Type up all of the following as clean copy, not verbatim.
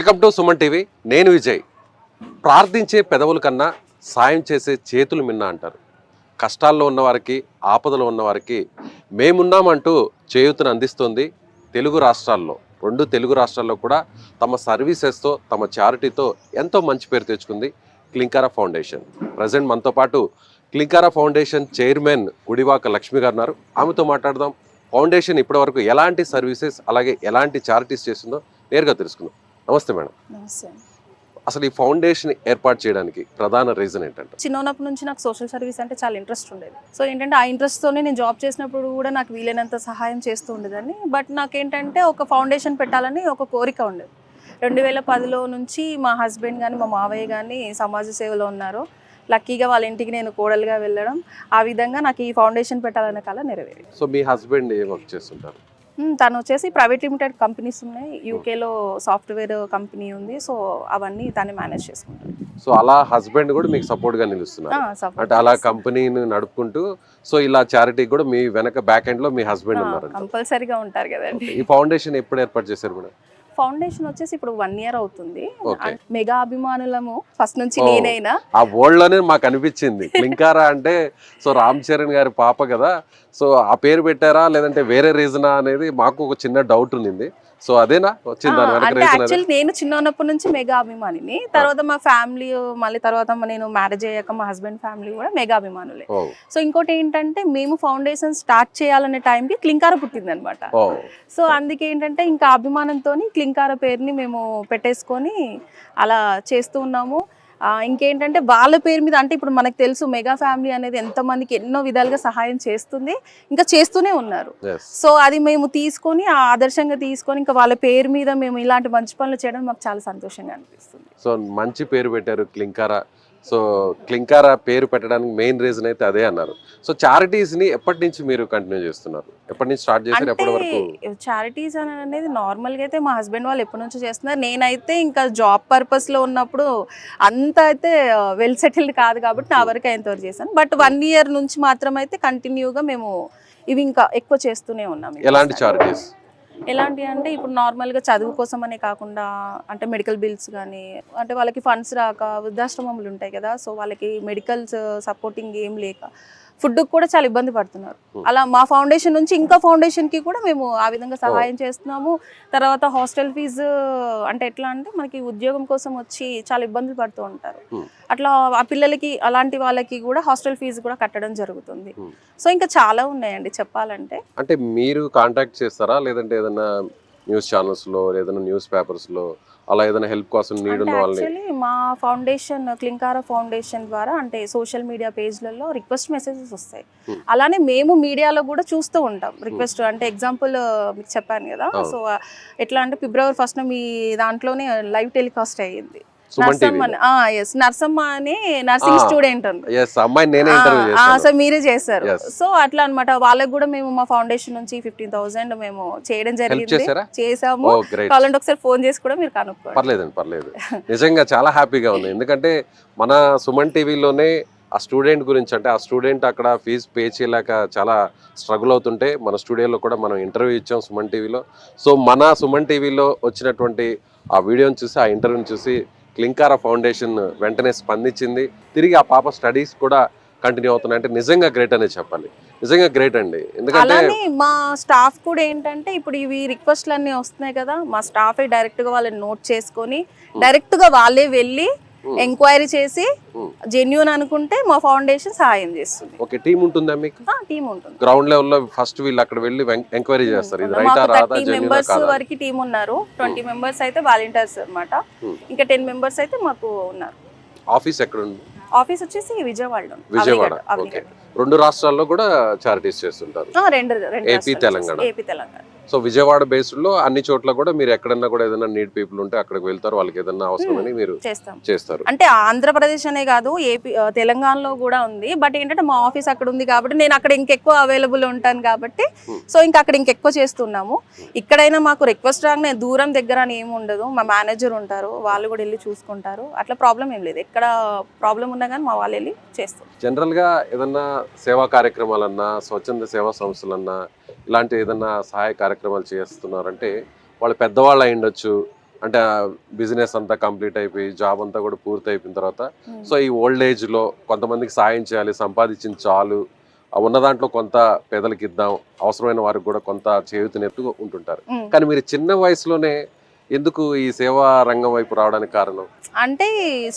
Welcome to Suman TV. నేను విజయ్. ప్రార్థించే పెదవుల కన్నా సాయం చేసే చేతులు మిన్న అంటారు. కష్టాల్లో ఉన్నవారికి, ఆపదలో ఉన్నవారికి మేమున్నామంటూ చేయూతను అందిస్తుంది తెలుగు రాష్ట్రాల్లో. 2 తెలుగు రాష్ట్రాల్లో కూడా తమ సర్వీసెస్తో, తమ చారిటీతో ఎంతో మంచి పేరు తెచ్చుకుంది క్లింకారా ఫౌండేషన్. ప్రజెంట్ మనతో పాటు క్లింకారా ఫౌండేషన్ చైర్మన్ గుడివాక లక్ష్మి గారు ఉన్నారు. ఆమెతో మాట్లాడదాం. ఫౌండేషన్ ఇప్పటివరకు ఎలాంటి సర్వీసెస్ అలాగే ఎలాంటి చారిటీస్ చేస్తుందో నేరుగా తెలుసుకుందాం. నమస్తే మేడం. నమస్తే. అసలు ఈ ఫౌండేషన్ ఏర్పాటు చేయడానికి ప్రధాన రీజన్ ఏంటంటే, చిన్నప్పటి నుంచి నాకు సోషల్ సర్వీస్ అంటే చాలా ఇంట్రెస్ట్ ఉండేది. సో ఏంటంటే ఆ ఇంట్రెస్ట్తోనే నేను జాబ్ చేసినప్పుడు కూడా నాకు వీలైనంత సహాయం చేస్తూ ఉండేదాన్ని. బట్ నాకేంటంటే ఒక ఫౌండేషన్ పెట్టాలని ఒక కోరిక ఉండేది. 2010లో నుంచి మా హస్బెండ్ కానీ మా మావయ్య కానీ సమాజ సేవలో ఉన్నారు. లక్కీగా వాళ్ళ ఇంటికి నేను కోడలుగా వెళ్ళడం, ఆ విధంగా నాకు ఈ ఫౌండేషన్ పెట్టాలనే కళ నెరవేరింది. సో మీ హస్బెండ్ ఏ వర్క్ చేస్తుంటారు? తను వచ్చేసి ప్రైవేట్ లిమిటెడ్ కంపెనీస్ ఉన్నాయి. యూకేలో సాఫ్ట్వేర్ కంపెనీ ఉంది. సో అవన్నీ తనే మేనేజ్ చేసుకుంటారు. సో అలా హస్బెండ్ కూడా మీకు సపోర్ట్ గా నిలుస్తున్నారు అంటే అలా కంపెనీని నడుపుకుంటూ. సో ఇలా చారిటీ కూడా మీ వెనక బ్యాక్ ఎండ్ లో మీ హస్బెండ్ ఉన్నారు. కంపల్సరీగా ఉంటారు కదండి. ఈ ఫౌండేషన్ ఎప్పుడు ఏర్పాటు చేశారు మేడం? ఫౌండేషన్ వచ్చేసి ఇప్పుడు 1 year అవుతుంది. మెగా అభిమానులము ఫస్ట్ నుంచి నేనైనా. ఆ వరల్డ్ లోనే మాకు అనిపించింది క్లింకారా అంటే సో రామ్ చరణ్ గారి పాప కదా, సో ఆ పేరు పెట్టారా లేదంటే వేరే రీజనా అనేది మాకు ఒక చిన్న డౌట్ ఉంది. సో అదేనా వచ్చింది? అంటే యాక్చువల్లీ నేను చిన్న ఉన్నప్పటి నుంచి మెగా అభిమానిని. తర్వాత మా ఫ్యామిలీ, మళ్ళీ తర్వాత నేను మ్యారేజ్ అయ్యాక మా హస్బెండ్ ఫ్యామిలీ కూడా మెగా అభిమానులే. సో ఇంకోటి ఏంటంటే మేము ఫౌండేషన్ స్టార్ట్ చేయాలనే టైంకి క్లింకారా పుట్టింది అనమాట. సో అందుకే ఏంటంటే ఇంకా అభిమానంతో క్లింకారా పేరుని మేము పెట్టేసుకొని అలా చేస్తూ ఉన్నాము. ఇంకేంటంటే వాళ్ళ పేరు మీద, అంటే ఇప్పుడు మనకు తెలుసు మెగా ఫ్యామిలీ అనేది ఎంతమందికి ఎన్నో విధాలుగా సహాయం చేస్తుంది, ఇంకా చేస్తూనే ఉన్నారు. సో అది మేము తీసుకొని ఆదర్శంగా తీసుకొని ఇంకా వాళ్ళ పేరు మీద మేము ఇలాంటి మంచి పనులు చేయడం మాకు చాలా సంతోషంగా అనిపిస్తుంది. సో మంచి పేరు పెట్టారు క్లింకారా. సో క్లింకారా పేరు పెట్టడానికి మెయిన్ రీజన్ అయితే అదే అన్నారు. సో చారిటీస్ ని ఎప్పటి నుంచి మీరు కంటిన్యూ చేస్తున్నారు? ఎప్పటి నుంచి స్టార్ట్ చేశారు? ఎప్పటి వరకు? చారిటీస్ అనేది నార్మల్గా అయితే మా హస్బెండ్ వాళ్ళు ఎప్పటి నుంచో చేస్తున్నారు. నేనైతే ఇంకా జాబ్ పర్పస్ లో ఉన్నప్పుడు అంత అయితే వెల్ సెటిల్డ్ కాదు కాబట్టి నా వరకు ఎంతవరకు చేశాను. బట్ 1 year నుంచి మాత్రం అయితే కంటిన్యూగా మేము ఇవి ఇంకా ఎక్కువ చేస్తూనే ఉన్నాం. ఎలాంటి చారిటీస్? ఎలాంటి అంటే ఇప్పుడు నార్మల్గా చదువు కోసం అనే కాకుండా, అంటే మెడికల్ బిల్స్ కానీ, అంటే వాళ్ళకి ఫండ్స్ రాక వృద్ధాశ్రమములు ఉంటాయి కదా, సో వాళ్ళకి మెడికల్స్ సపోర్టింగ్ ఏం లేక ఫుడ్ కూడా చాలా ఇబ్బంది పడుతున్నారు. అలా మా ఫౌండేషన్ నుంచి ఇంకా ఫౌండేషన్కి కూడా మేము ఆ విధంగా సహాయం చేస్తున్నాము. తర్వాత హాస్టల్ ఫీజు అంటే ఎట్లా అంటే మనకి ఉద్యోగం కోసం వచ్చి చాలా ఇబ్బందులు పడుతూ ఉంటారు. అట్లా ఆ పిల్లలకి, అలాంటి వాళ్ళకి కూడా హాస్టల్ ఫీజు కూడా కట్టడం జరుగుతుంది. సో ఇంకా చాలా ఉన్నాయండి చెప్పాలంటే. అంటే మీరు కాంటాక్ట్ చేస్తారా లేదంటే ఏదైనా న్యూస్ ఛానల్స్లో ఏదైనా న్యూస్ పేపర్స్లో అలా ఏదైనా హెల్ప్ కోసం నీడ్ ఉన్న వాళ్ళని? యాక్చువల్లీ మా ఫౌండేషన్ క్లింకారా ఫౌండేషన్ ద్వారా అంటే సోషల్ మీడియా పేజ్లలో రిక్వెస్ట్ మెసేజెస్ వస్తాయి. అలానే మేము మీడియాలో కూడా చూస్తూ ఉంటాం రిక్వెస్ట్. అంటే ఎగ్జాంపుల్ మీకు చెప్పాను కదా, సో ఎట్లా అంటే February 1st మీ దాంట్లోనే లైవ్ టెలికాస్ట్ అయ్యింది. నర్సమ్మ అని నర్సింగ్ స్టూడెంట్ సో మీరే చేశారు. సో అట్లా అనమాట. వాళ్ళకి కూడా మేము మా ఫౌండేషన్ నుంచి 15,000 మేము చేయడం జరిగింది, చేసాము. కావాలంటే ఒకసారి ఫోన్ చేసి కూడా మీరు కనుక్కోండి. పర్లేదు. నిజంగా చాలా హ్యాపీగా ఉంది. ఎందుకంటే మన సుమన్ టీవీలోనే ఆ స్టూడెంట్ గురించి, అంటే ఆ స్టూడెంట్ అక్కడ ఫీజు పే చేయలేక చాలా స్ట్రగుల్ అవుతుంటే మన స్టూడియోలో కూడా మనం ఇంటర్వ్యూ ఇచ్చాం సుమన్ టీవీలో. సో మన సుమన్ టీవీలో వచ్చినటువంటి ఆ వీడియోని చూసి, ఆ ఇంటర్వ్యూని చూసి క్లింకారా ఫౌండేషన్ వెంటనే స్పందించింది. తిరిగి ఆ పాప స్టడీస్ కూడా కంటిన్యూ అవుతున్నాయి. అంటే నిజంగా గ్రేట్ అనే చెప్పాలి. నిజంగా గ్రేట్ అండి. ఎందుకంటే మా స్టాఫ్ కూడా ఏంటంటే ఇప్పుడు ఇవి రిక్వెస్ట్లు అన్నీ వస్తున్నాయి కదా, మా స్టాఫే డైరెక్ట్ గా వాళ్ళని నోట్ చేసుకొని డైరెక్ట్ గా వాళ్ళే వెళ్ళి ఎంక్వైరీ చేసి జెన్యూన్ అనుకుంటే మా ఫౌండేషన్ సహాయం చేస్తుంది. ఓకే, టీం ఉంటుందా మీకు? టీం ఉంటుంది. గ్రౌండ్ లెవెల్ లో ఫస్ట్ వీళ్ళు అక్కడ వెళ్ళి ఎంక్వైరీ చేస్తారు. ఇది రైటా రాదా, 30 members వరకు టీం ఉన్నారు. 20 members అయితే వాలంటీర్స్ అన్నమాట. ఇంకా 10 members అయితే మాకు ఉన్నారు. ఆఫీస్ ఎక్కడ ఉంది? ఆఫీస్ వచ్చేసి విజయవాడలో. విజయవాడ. ఓకే. 2 రాష్ట్రాల్లో కూడా చారిటీస్ చేస్తుంటారు. AP Telangana. So Vijayawada based లో అన్ని చోట్ల కూడా మీరు ఎక్కడన్నా కూడా ఏదైనా నీడ్ పీపుల్ ఉంటే అక్కడికి వెళ్తారు, వాళ్ళకి ఏదైనా అవసరమని మీరు చేస్తారు. అంటే ఆంధ్రప్రదేశ్ అనే కాదు, ఏపీ తెలంగాణలో కూడా ఉంది. బట్ ఏంటంటే మా ఆఫీస్ అక్కడ ఉంది కాబట్టి నేను అక్కడ ఇంకెక్కువ అవైలబుల్ ఉంటాను కాబట్టి సో ఇంకా అక్కడ ఇంకెక్కువ చేస్తున్నాము. ఇక్కడైనా మాకు రిక్వెస్ట్ రాగానే దూరం దగ్గర అని ఏమి ఉండదు. మా మేనేజర్ ఉంటారు, వాళ్ళు కూడా వెళ్ళి చూసుకుంటారు. అట్లా ప్రాబ్లం ఏం లేదు. ఎక్కడ ప్రాబ్లం ఉన్నా కానీ మా వాళ్ళు వెళ్ళి చేస్తారు. జనరల్ గా ఏదన్నా సేవా కార్యక్రమాలన్నా, స్వచ్ఛంద సేవా సంస్థలన్నా, ఇలాంటి ఏదన్నా సహాయ కార్యక్రమాలు చేస్తున్నారంటే వాళ్ళు పెద్దవాళ్ళు అయి ఉండొచ్చు, అంటే బిజినెస్ అంతా కంప్లీట్ అయిపోయి జాబ్ అంతా కూడా పూర్తి అయిపోయిన తర్వాత సో ఈ ఓల్డ్ ఏజ్ లో కొంతమందికి సాయం చేయాలి, సంపాదించిన చాలు, ఉన్న దాంట్లో కొంత పేదలకు ఇద్దాం, అవసరమైన వారికి కూడా కొంత చేయూతనెత్తు ఉంటుంటారు. కానీ మీరు చిన్న వయసులోనే ఎందుకు ఈ సేవా రంగం వైపు రావడానికి కారణం? అంటే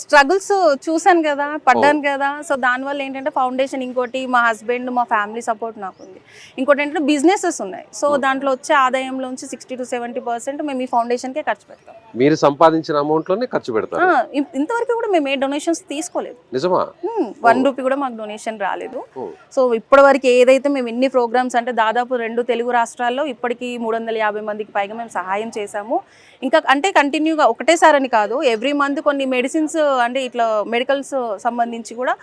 స్ట్రగుల్స్ చూసాను కదా, పడ్డాను కదా. సో దానివల్ల ఏంటంటే ఫౌండేషన్, ఇంకోటి మా హస్బెండ్, మా ఫ్యామిలీ సపోర్ట్ నాకు ఉంది. ఇంకోటి ఏంటంటే బిజినెసెస్ ఉన్నాయి. సో దాంట్లో వచ్చే ఆదాయంలోంచి 60 to 70% మేము ఈ ఫౌండేషన్కే ఖర్చు పెడతాం. మీరు సంపాదించిన అమౌంట్లోనే ఖర్చు పెడతారు? ఇంతవరకు కూడా మేము ఏ డొనేషన్స్ తీసుకోలేదు. నిజమా? 1 రూపీ కూడా మాకు డొనేషన్ రాలేదు. సో ఇప్పటి వరకు ఏదైతే మేము ఎన్ని ప్రోగ్రామ్స్ అంటే దాదాపు 2 తెలుగు రాష్ట్రాల్లో ఇప్పటికీ 350 మందికి పైగా మేము సహాయం చేశాము. ఇంకా అంటే కంటిన్యూగా ఒకటేసారని కాదు, ఎవ్రీ మంత్ కొన్ని మెడిసిన్స్ అంటే ఇట్లా మెడికల్స్ సంబంధించి కూడా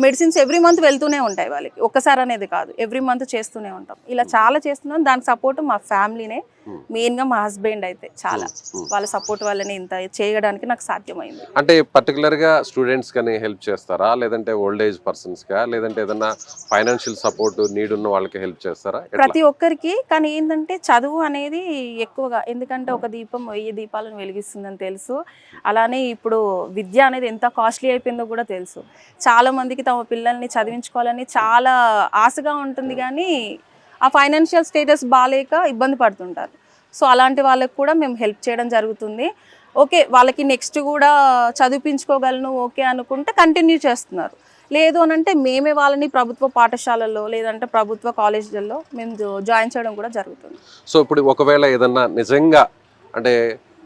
మెడిసిన్స్ ఎవ్రీ మంత్ వెళ్తూనే ఉంటాయి వాళ్ళకి, ఒక్కసారి అనేది కాదు, ఎవ్రీ మంత్ చేస్తూనే ఉంటాం. ఇలా చాలా చేస్తున్నాం. దానికి సపోర్ట్ మా ఫ్యామిలీనే, మెయిన్గా మా హస్బెండ్ అయితే చాలా వాళ్ళ సపోర్ట్ వల్లనే ఇంత చేయడానికి నాకు సాధ్యమైంది. అంటే పర్టికులర్గా స్టూడెంట్స్ కానీ హెల్ప్ చేస్తారా, లేదంటే ఓల్డ్ ఏజ్ పర్సన్స్గా, లేదంటే ఏదన్నా ఫైనాన్షియల్ సపోర్ట్ నీడ్ ఉన్న వాళ్ళకి హెల్ప్ చేస్తారా? ప్రతి ఒక్కరికి. కానీ ఏంటంటే చదువు అనేది ఎక్కువగా, ఎందుకంటే ఒక దీపం 1000 దీపాలను వెలిగిస్తుందని తెలుసు. అలానే ఇప్పుడు విద్య అనేది ఎంత కాస్ట్లీ అయిపోయిందో కూడా తెలుసు. చాలా మందికి తమ పిల్లల్ని చదివించుకోవాలని చాలా ఆశగా ఉంటుంది, కానీ ఆ ఫైనాన్షియల్ స్టేటస్ బాగాలేక ఇబ్బంది పడుతుంటారు. సో అలాంటి వాళ్ళకి కూడా మేము హెల్ప్ చేయడం జరుగుతుంది. ఓకే, వాళ్ళకి నెక్స్ట్ కూడా చదివించుకోగలను ఓకే అనుకుంటే కంటిన్యూ చేస్తున్నారు. లేదు అని అంటే మేమే వాళ్ళని ప్రభుత్వ పాఠశాలల్లో లేదంటే ప్రభుత్వ కాలేజీలలో మేము జాయిన్ చేయడం కూడా జరుగుతుంది. సో ఇప్పుడు ఒకవేళ ఏదన్నా నిజంగా అంటే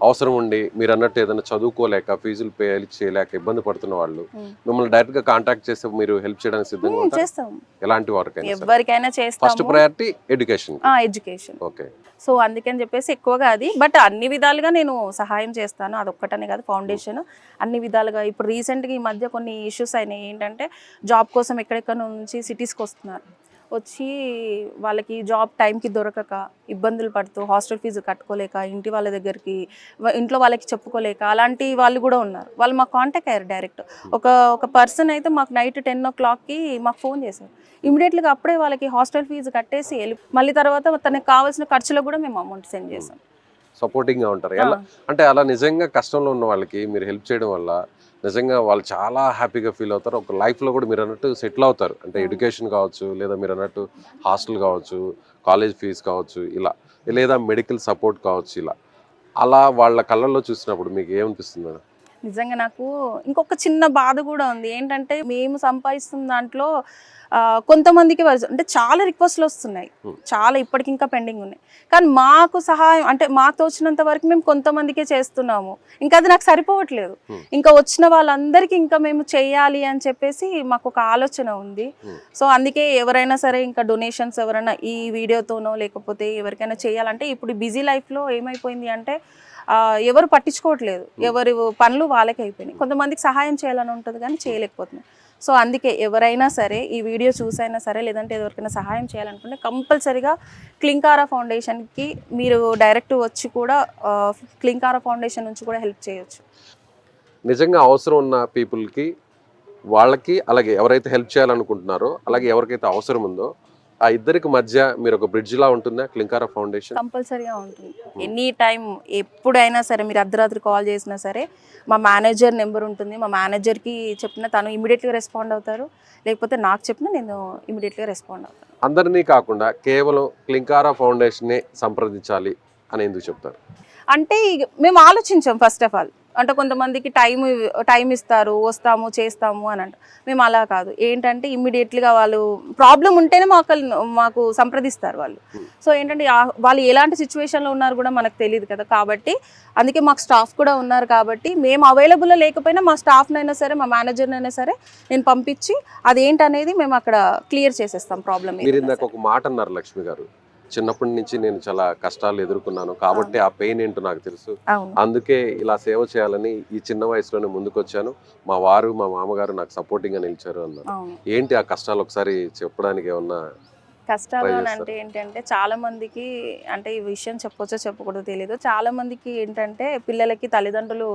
అవసరం ఉండి మీరు అన్నట్టు ఏదైనా చదువుకోలేక ఫీజులు పే చేయలేక ఇబ్బంది పడుతున్న వాళ్ళు మిమ్మల్ని డైరెక్ట్ గా కాంటాక్ట్ చేస్తే మీరు హెల్ప్ చేయడానికి సిద్ధంగా ఉంటారా? చేస్తాం. ఎలాంటి వారికైనా ఎవరికైనా చేస్తాం. First priority education. Education. Okay. So అందుకని చెప్పేసి ఎక్కువగా అది, బట్ అన్ని విధాలుగా నేను సహాయం చేస్తాను. అదొక్కటనే కాదు, ఫౌండేషన్ అన్ని విధాలుగా. ఇప్పుడు రీసెంట్గా ఈ మధ్య కొన్ని ఇష్యూస్ అయినాయి. ఏంటంటే జాబ్ కోసం ఎక్కడెక్కడ నుంచి సిటీస్కి వస్తున్నారు, వచ్చి వాళ్ళకి జాబ్ టైంకి దొరకక ఇబ్బందులు పడుతూ హాస్టల్ ఫీజు కట్టుకోలేక ఇంటి వాళ్ళ దగ్గరికి ఇంట్లో వాళ్ళకి చెప్పుకోలేక అలాంటి వాళ్ళు కూడా ఉన్నారు. వాళ్ళు మాకు కాంటాక్ట్ అయ్యారు డైరెక్ట్. ఒక పర్సన్ అయితే మాకు నైట్ 10 o'clockకి మాకు ఫోన్ చేశారు. ఇమీడియట్గా అప్పుడే వాళ్ళకి హాస్టల్ ఫీజు కట్టేసి మళ్ళీ తర్వాత తనకు కావాల్సిన ఖర్చులకు కూడా మేము అమౌంట్ సెండ్ చేసాం. సపోర్టింగ్గా ఉంటారు. అంటే అలా నిజంగా కష్టంలో ఉన్న వాళ్ళకి మీరు హెల్ప్ చేయడం వల్ల నిజంగా వాళ్ళు చాలా హ్యాపీగా ఫీల్ అవుతారు. ఒక లైఫ్లో కూడా మీరు అన్నట్టు సెటిల్ అవుతారు. అంటే ఎడ్యుకేషన్ కావచ్చు, లేదా మీరు అన్నట్టు హాస్టల్ కావచ్చు, కాలేజ్ ఫీజు కావచ్చు, ఇలా లేదా మెడికల్ సపోర్ట్ కావచ్చు, ఇలా అలా వాళ్ళ కళ్ళల్లో చూసినప్పుడు మీకు ఏమనిపిస్తుంది మేడం? నిజంగా నాకు ఇంకొక చిన్న బాధ కూడా ఉంది. ఏంటంటే మేము సంపాదిస్తున్న దాంట్లో కొంతమందికి అంటే చాలా రిక్వెస్ట్లు వస్తున్నాయి, చాలా ఇప్పటికి ఇంకా పెండింగ్ ఉన్నాయి. కానీ మాకు సహాయం అంటే మాకు తోచినంత వరకు మేము కొంతమందికే చేస్తున్నాము. ఇంకా అది నాకు సరిపోవట్లేదు. ఇంకా వచ్చిన వాళ్ళందరికీ ఇంకా మేము చేయాలి అని చెప్పేసి మాకు ఒక ఆలోచన ఉంది. సో అందుకే ఎవరైనా సరే ఇంకా డొనేషన్స్ ఎవరైనా ఈ వీడియోతోనో లేకపోతే ఎవరికైనా చేయాలంటే, ఇప్పుడు బిజీ లైఫ్లో ఏమైపోయింది అంటే ఎవరు పట్టించుకోవట్లేదు, ఎవరి పనులు వాళ్ళకి అయిపోయినాయి. కొంతమందికి సహాయం చేయాలని ఉంటుంది కానీ చేయలేకపోతున్నాం. సో అందుకే ఎవరైనా సరే ఈ వీడియో చూసైనా సరే లేదంటే ఎవరికైనా సహాయం చేయాలనుకుంటే కంపల్సరీగా క్లింకారా ఫౌండేషన్కి మీరు డైరెక్ట్ వచ్చి కూడా క్లింకారా ఫౌండేషన్ నుంచి కూడా హెల్ప్ చేయొచ్చు. నిజంగా అవసరం ఉన్న పీపుల్కి, వాళ్ళకి, అలాగే ఎవరైతే హెల్ప్ చేయాలనుకుంటున్నారో అలాగే ఎవరికైతే అవసరం ఉందో ఆ ఇద్దరికి మధ్య మీరు ఒక బ్రిడ్జ్ లా ఉంటుందా క్లింకారా ఫౌండేషన్? కంపల్సరీగా ఉంటుంది. ఎనీ టైం ఎప్పుడైనా సరే మీరు అర్ధరాత్రి కాల్ చేసినా సరే మా మేనేజర్ నెంబర్ ఉంటుంది. మా మేనేజర్కి చెప్పిన తను ఇమీడియట్గా రెస్పాండ్ అవుతారు, లేకపోతే నాకు చెప్పినా నేను ఇమీడియట్గా రెస్పాండ్ అవుతాను. అందరినీ కాకుండా కేవలం క్లింకారా ఫౌండేషన్నే సంప్రదించాలి అని ఎందుకు చెప్తారు? అంటే మేము ఆలోచించాం ఫస్ట్ ఆఫ్ ఆల్. అంటే కొంతమందికి టైం ఇస్తారు, వస్తాము చేస్తాము అని అంట. మేము అలా కాదు. ఏంటంటే ఇమ్మీడియట్లీగా వాళ్ళు ప్రాబ్లం ఉంటేనే మాకు సంప్రదిస్తారు వాళ్ళు. సో ఏంటంటే వాళ్ళు ఎలాంటి సిచ్యువేషన్లో ఉన్నారు కూడా మనకు తెలియదు కదా. కాబట్టి అందుకే మాకు స్టాఫ్ కూడా ఉన్నారు. కాబట్టి మేము అవైలబుల్లో లేకపోయినా మా స్టాఫ్నైనా సరే మా మేనేజర్నైనా సరే నేను పంపించి అదేంటనేది మేము అక్కడ క్లియర్ చేసేస్తాం ప్రాబ్లం. మీరు ఇందాక ఒక మాట అన్నారు లక్ష్మి గారు, చిన్నప్పటి నుంచి నేను చాలా కష్టాలు ఎదుర్కొన్నాను కాబట్టి ఆ పెయిన్ ఏంటో నాకు తెలుసు, అందుకే ఇలా సేవ చేయాలని ఈ చిన్న వయసులోనే ముందుకు వచ్చాను, మా వారు మా మామగారు నాకు సపోర్టింగ్ గా నిలిచారు అన్నారు. ఏంటి ఆ కష్టాలు ఒకసారి చెప్పడానికి ఏమన్నా? కష్టాలు అంటే ఏంటంటే చాలా మందికి, అంటే ఈ విషయం చెప్పొచ్చో చెప్పకూడదో తెలియదు, చాలా మందికి ఏంటంటే పిల్లలకి తల్లిదండ్రులు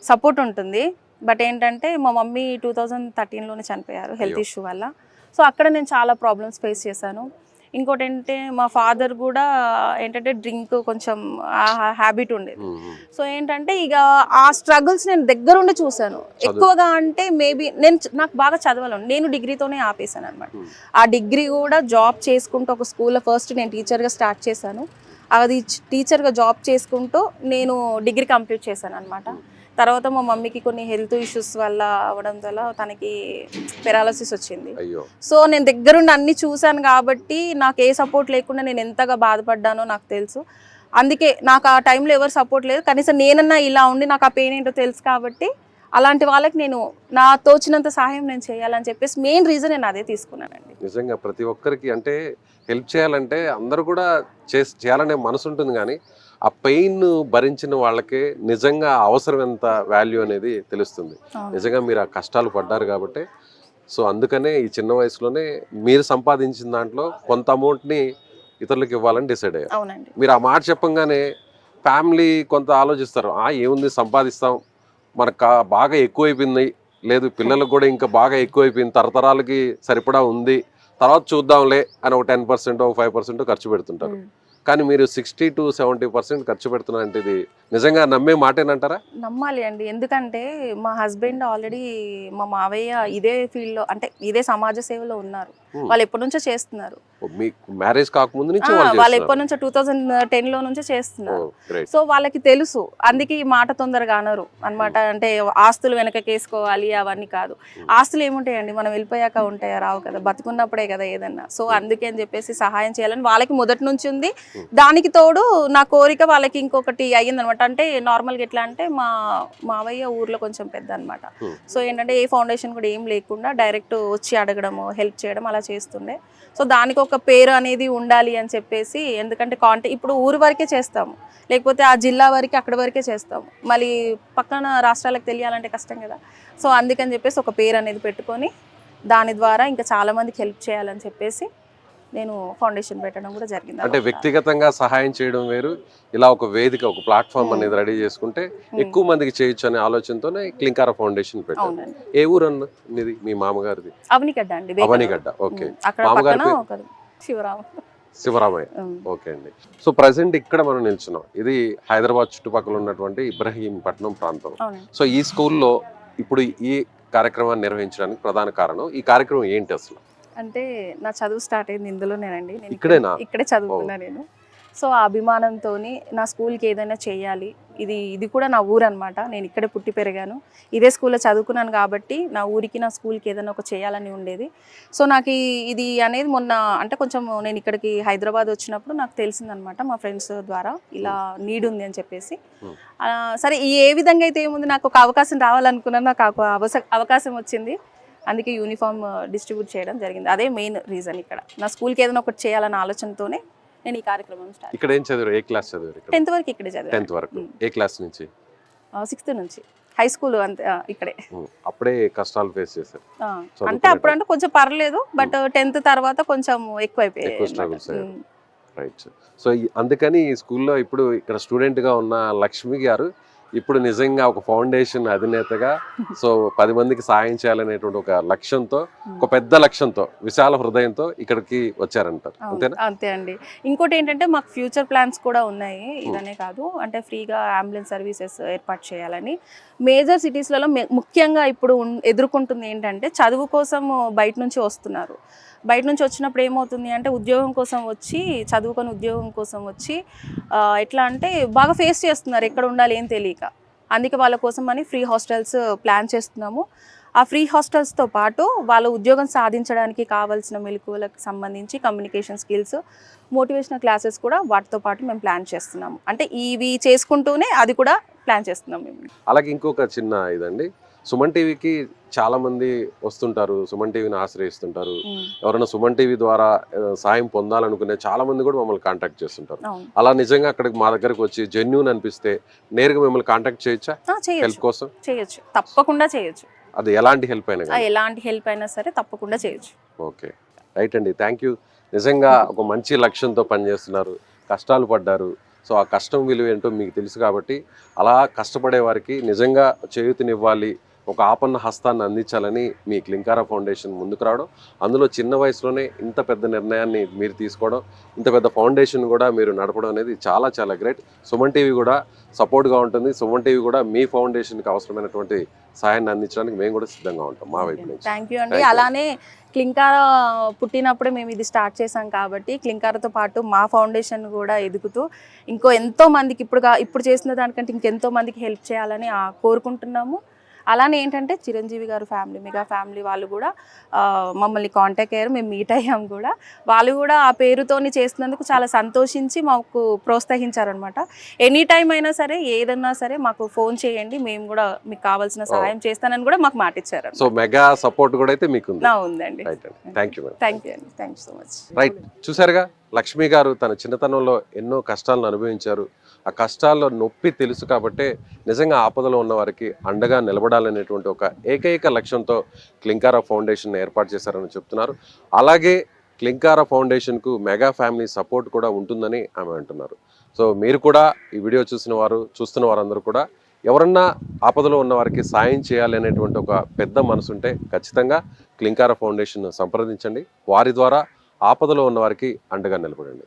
సపోర్ట్ ఉంటుంది. బట్ ఏంటంటే మా మమ్మీ 2013లోనే చనిపోయారు హెల్త్ ఇష్యూ వల్ల. సో అక్కడ నేను చాలా ప్రాబ్లమ్స్ ఫేస్ చేశాను. ఇంకోటి ఏంటంటే మా ఫాదర్ కూడా ఏంటంటే డ్రింక్ కొంచెం హ్యాబిట్ ఉండేది. సో ఏంటంటే ఇక ఆ స్ట్రగుల్స్ నేను దగ్గరుండి చూశాను. ఎక్కువగా అంటే మేబీ నాకు బాగా చదవాలను, నేను డిగ్రీతోనే ఆపేశాను అనమాట. ఆ డిగ్రీ కూడా జాబ్ చేసుకుంటూ ఒక స్కూల్లో ఫస్ట్ నేను టీచర్గా స్టార్ట్ చేశాను. అది టీచర్గా జాబ్ చేసుకుంటూ నేను డిగ్రీ కంప్లీట్ చేశాను అనమాట. తర్వాత మా మమ్మీకి కొన్ని హెల్త్ ఇష్యూస్ వల్ల అవడం వల్ల తనకి పెరాలసిస్ వచ్చింది. సో నేను దగ్గరుండి అన్ని చూశాను కాబట్టి నాకు ఏ సపోర్ట్ లేకుండా నేను ఎంతగా బాధపడ్డానో నాకు తెలుసు. అందుకే నాకు ఆ టైంలో ఎవరు సపోర్ట్ లేదు, కనీసం నేనన్నా ఇలా ఉండి నాకు ఆ పెయిన్ ఏంటో తెలుసు కాబట్టి అలాంటి వాళ్ళకి నేను నా తోచినంత సహాయం నేను చేయాలని చెప్పేసి మెయిన్ రీజన్ నేను అదే తీసుకున్నానండి. నిజంగా ప్రతి ఒక్కరికి అంటే హెల్ప్ చేయాలంటే అందరూ కూడా చేయాలనే మనసు ఉంటుంది, కానీ ఆ పెయిన్ భరించిన వాళ్ళకే నిజంగా అవసరం ఎంత వాల్యూ అనేది తెలుస్తుంది. నిజంగా మీరు ఆ కష్టాలు పడ్డారు కాబట్టి సో అందుకనే ఈ చిన్న వయసులోనే మీరు సంపాదించిన దాంట్లో కొంత అమౌంట్ని ఇతరులకు ఇవ్వాలని డిసైడ్ అయ్యారు. మీరు ఆ మాట చెప్పంగానే ఫ్యామిలీ కొంత ఆలోచిస్తారు, ఏముంది సంపాదిస్తాం, మనకు బాగా ఎక్కువైపోయింది, లేదు పిల్లలకు కూడా ఇంకా బాగా ఎక్కువైపోయింది, తరతరాలకి సరిపడా ఉంది, తర్వాత చూద్దాంలే అని ఒక 10% 5% ఖర్చు పెడుతుంటారు. కానీ మీరు 60 to 70% ఖర్చు పెడుతున్నారంటే ఇది నిజంగా నమ్మే మాటేనంటారా? నమ్మాలి అండి. ఎందుకంటే మా హస్బెండ్ ఆల్రెడీ మా మావయ్య ఇదే ఫీల్డ్లో అంటే ఇదే సమాజ సేవలో ఉన్నారు. వాళ్ళు ఎప్పటి నుంచో చేస్తున్నారు. మీకు మ్యారేజ్ కాకముందు నుంచి వాళ్ళు ఎప్పటి నుంచో 2010లో నుంచే చేస్తున్నారు. సో వాళ్ళకి తెలుసు, అందుకే ఈ మాట తొందరగా అనరు అనమాట. అంటే ఆస్తులు వెనకకేసుకోవాలి అవన్నీ కాదు. ఆస్తులు ఏముంటాయండి, మనం వెళ్ళిపోయాక ఉంటాయా? రావు కదా, బతుకున్నప్పుడే కదా ఏదన్నా. సో అందుకే అని చెప్పేసి సహాయం చేయాలని వాళ్ళకి మొదటి నుంచి ఉంది. దానికి తోడు నా కోరిక వాళ్ళకి ఇంకొకటి అయ్యిందనమాట. అంటే నార్మల్గా ఎట్లా అంటే మా మావయ్య ఊర్లో కొంచెం పెద్ద అనమాట. సో ఏంటంటే ఏ ఫౌండేషన్ కూడా ఏం లేకుండా డైరెక్ట్ వచ్చి అడగడము, హెల్ప్ చేయడం అలా చేస్తుండే. సో దానికి ఒక పేరు అనేది ఉండాలి అని చెప్పేసి, ఎందుకంటే ఇప్పుడు ఊరు వరకే చేస్తాము, లేకపోతే ఆ జిల్లా వరకే అక్కడ వరకే చేస్తాము, మళ్ళీ పక్కన రాష్ట్రాలకు తెలియాలంటే కష్టం కదా. సో అందుకని చెప్పేసి ఒక పేరు అనేది పెట్టుకొని దాని ద్వారా ఇంకా చాలా మందికి హెల్ప్ చేయాలని చెప్పేసి నేను ఫౌండేషన్ పెట్టడం కూడా జరిగింది. అంటే వ్యక్తిగతంగా సహాయం చేయడం వేరు, ఇలా ఒక వేదిక, ఒక ప్లాట్ఫామ్ అనేది రెడీ చేసుకుంటే ఎక్కువ మందికి చేయొచ్చు అనే ఆలోచనతోనే క్లింకార ఫౌండేషన్ పెట్టాను. ఏ ఊరు అన్నది మీ మామగారిది? అవనిగడ్డ అండి. అవనిగడ్డ. ఓకే. శివరామయ్య. ఓకే అండి. సో ప్రజెంట్ ఇక్కడ మనం నిల్చున్నాం, ఇది హైదరాబాద్ చుట్టుపక్కల ఉన్నటువంటి ఇబ్రహీంపట్నం ప్రాంతం. సో ఈ స్కూల్లో ఇప్పుడు ఈ కార్యక్రమాన్ని నిర్వహించడానికి ప్రధాన కారణం, ఈ కార్యక్రమం ఏంటి అసలు? అంటే నా చదువు స్టార్ట్ అయింది ఇందులోనేనండి. నేను ఇక్కడే చదువుకున్నా నేను. సో ఆ అభిమానంతో నా స్కూల్కి ఏదైనా చేయాలి, ఇది కూడా నా ఊరు అనమాట. నేను ఇక్కడే పుట్టి పెరిగాను, ఇదే స్కూల్లో చదువుకున్నాను కాబట్టి నా ఊరికి నా స్కూల్కి ఏదైనా ఒక చేయాలని ఉండేది. సో నాకు ఇది అనేది మొన్న అంటే కొంచెం నేను ఇక్కడికి హైదరాబాద్ వచ్చినప్పుడు నాకు తెలిసిందనమాట మా ఫ్రెండ్స్ ద్వారా, ఇలా నీడ్ ఉంది అని చెప్పేసి. సరే ఏ విధంగా అయితే ఏముంది, నాకు ఒక అవకాశం రావాలనుకున్నాను, నాకు అవకాశం వచ్చింది. అందుకే యూనిఫామ్ డిస్ట్రిబ్యూట్ చేయడం జరిగింది. అదే మెయిన్ రీజన్. ఇక్కడ నా స్కూల్కి ఏదైనా ఒకటి చేయాలన్న ఆలోచనతోనే నేను ఈ కార్యక్రమం స్టార్ట్. ఇక్కడ ఏం చదివారు? ఏ క్లాస్ చదివారు? 10th వరకు ఇక్కడే చదివాను. 10th వరకు. ఏ క్లాస్ నుంచి? 6th నుంచి. హై స్కూల్ అంతే ఇక్కడే. అప్పుడే కష్టాలు ఫేస్ చేశారు అంటే అప్పుడు అంటే కొంచెం పర్లేదు, బట్ 10th తర్వాత కొంచెం ఎక్కువైపోయాయి. రైట్. సో అందుకని ఈ స్కూల్లో ఇప్పుడు ఇక్కడ స్టూడెంట్గా ఉన్న లక్ష్మి గారు ఇప్పుడు నిజంగా ఒక ఫౌండేషన్ అధినేతగా సో 10 మందికి సాయం చేయాలనేటువంటి ఒక లక్ష్యంతో, ఒక పెద్ద లక్ష్యంతో, విశాల హృదయంతో ఇక్కడికి వచ్చారంటారు, అంతేనా? అంతే అండి. ఇంకోటి ఏంటంటే మాకు ఫ్యూచర్ ప్లాన్స్ కూడా ఉన్నాయి. ఇదనే కాదు, అంటే ఫ్రీగా అంబులెన్స్ సర్వీసెస్ ఏర్పాటు చేయాలని. మేజర్ సిటీస్లలో ముఖ్యంగా ఇప్పుడు ఎదుర్కొంటుంది ఏంటంటే చదువు కోసం బయట నుంచి వస్తున్నారు. బయట నుంచి వచ్చినప్పుడు ఏమవుతుంది అంటే ఉద్యోగం కోసం వచ్చి, చదువుకొని ఉద్యోగం కోసం వచ్చి ఎట్లా అంటే బాగా ఫేస్ చేస్తున్నారు, ఎక్కడ ఉండాలి ఏం తెలియక. అందుకే వాళ్ళ కోసం అని ఫ్రీ హాస్టల్స్ ప్లాన్ చేస్తున్నాము. ఆ ఫ్రీ హాస్టల్స్తో పాటు వాళ్ళ ఉద్యోగం సాధించడానికి కావాల్సిన మెలకువలకు సంబంధించి కమ్యూనికేషన్ స్కిల్స్, మోటివేషనల్ క్లాసెస్ కూడా వాటితో పాటు మేము ప్లాన్ చేస్తున్నాము. అంటే ఇవి చేసుకుంటూనే అది కూడా ప్లాన్ చేస్తున్నాం మేము. అలాగే ఇంకొక చిన్న ఇదండి, సుమన్ టీవీకి చాలా మంది వస్తుంటారు, సుమన్ టీవీని ఆశ్రయిస్తుంటారు. ఎవరైనా సుమన్ టీవీ ద్వారా సాయం పొందాలనుకునే చాలా మంది కూడా మమ్మల్ని కాంటాక్ట్ చేస్తుంటారు. అలా నిజంగా అక్కడికి మా దగ్గరకు వచ్చి జెన్యూన్ అనిపిస్తే నేరుగా మిమ్మల్ని కాంటాక్ట్ చేయొచ్చా? హెల్ప్ కోసం చేయొచ్చు, తప్పకుండా చేయొచ్చు. అది ఎలాంటి హెల్ప్ అయినా సరే తప్పకుండా చేయొచ్చు. ఓకే, రైట్ అండి, థ్యాంక్ యూ. నిజంగా ఒక మంచి లక్ష్యంతో పనిచేస్తున్నారు, కష్టాలు పడ్డారు. సో ఆ కష్టం విలువ ఏంటో మీకు తెలుసు కాబట్టి అలా కష్టపడే వారికి నిజంగా చేయూతనివ్వాలి, ఒక ఆపన్న హస్తాన్ని అందించాలని మీ క్లింకారా ఫౌండేషన్ ముందుకు రావడం, అందులో చిన్న వయసులోనే ఇంత పెద్ద నిర్ణయాన్ని మీరు తీసుకోవడం, ఇంత పెద్ద ఫౌండేషన్ కూడా మీరు నడపడం అనేది చాలా చాలా గ్రేట్. సుమన్ టీవీ కూడా సపోర్ట్గా ఉంటుంది. సుమన్ టీవీ కూడా మీ ఫౌండేషన్కి అవసరమైనటువంటి సహాయాన్ని అందించడానికి మేము కూడా సిద్ధంగా ఉంటాం మా వైపు నుంచి. థ్యాంక్ యూ అండి. అలానే క్లింకారా పుట్టినప్పుడే మేము ఇది స్టార్ట్ చేసాం కాబట్టి క్లింకారాతో పాటు మా ఫౌండేషన్ కూడా ఎదుగుతూ ఎంతో మందికి ఇప్పుడు చేసిన దానికంటే ఇంకెంతో మందికి హెల్ప్ చేయాలని కోరుకుంటున్నాము. అలానే ఏంటంటే చిరంజీవి గారు ఫ్యామిలీ, మెగా ఫ్యామిలీ వాళ్ళు కూడా మమ్మల్ని కాంటాక్ట్ అయ్యారు, మేము మీట్ అయ్యాం కూడా. వాళ్ళు కూడా ఆ పేరుతోని చేస్తున్నందుకు చాలా సంతోషించి మాకు ప్రోత్సహించారనమాట. ఎనీ టైం అయినా సరే, ఏదన్నా సరే మాకు ఫోన్ చేయండి, మేము కూడా మీకు కావాల్సిన సహాయం చేస్తానని కూడా మాకు మాట ఇచ్చారు. సో మెగా సపోర్ట్ కూడా అయితే మీకు ఉందండి. థ్యాంక్ యూ థ్యాంక్ యూ అండి. Thank you so much. Right, చూసారుగా లక్ష్మి గారు తన చిన్నతనంలో ఎన్నో కష్టాలను అనుభవించారు. ఆ కష్టాల్లో నొప్పి తెలుసు కాబట్టే నిజంగా ఆపదలో ఉన్న వారికి అండగా నిలబడాలనేటువంటి ఒక ఏకైక లక్ష్యంతో క్లింకారా ఫౌండేషన్ ఏర్పాటు చేశారని చెప్తున్నారు. అలాగే క్లింకారా ఫౌండేషన్కు మెగా ఫ్యామిలీ సపోర్ట్ కూడా ఉంటుందని ఆమె అంటున్నారు. సో మీరు కూడా ఈ వీడియో చూస్తున్న వారందరూ కూడా ఎవరన్నా ఆపదలో ఉన్న వారికి సాయం చేయాలి అనేటువంటి ఒక పెద్ద మనసుంటే ఖచ్చితంగా క్లింకారా ఫౌండేషన్ సంప్రదించండి. వారి ద్వారా ఆపదలో ఉన్న వారికి అండగా నిలబడండి.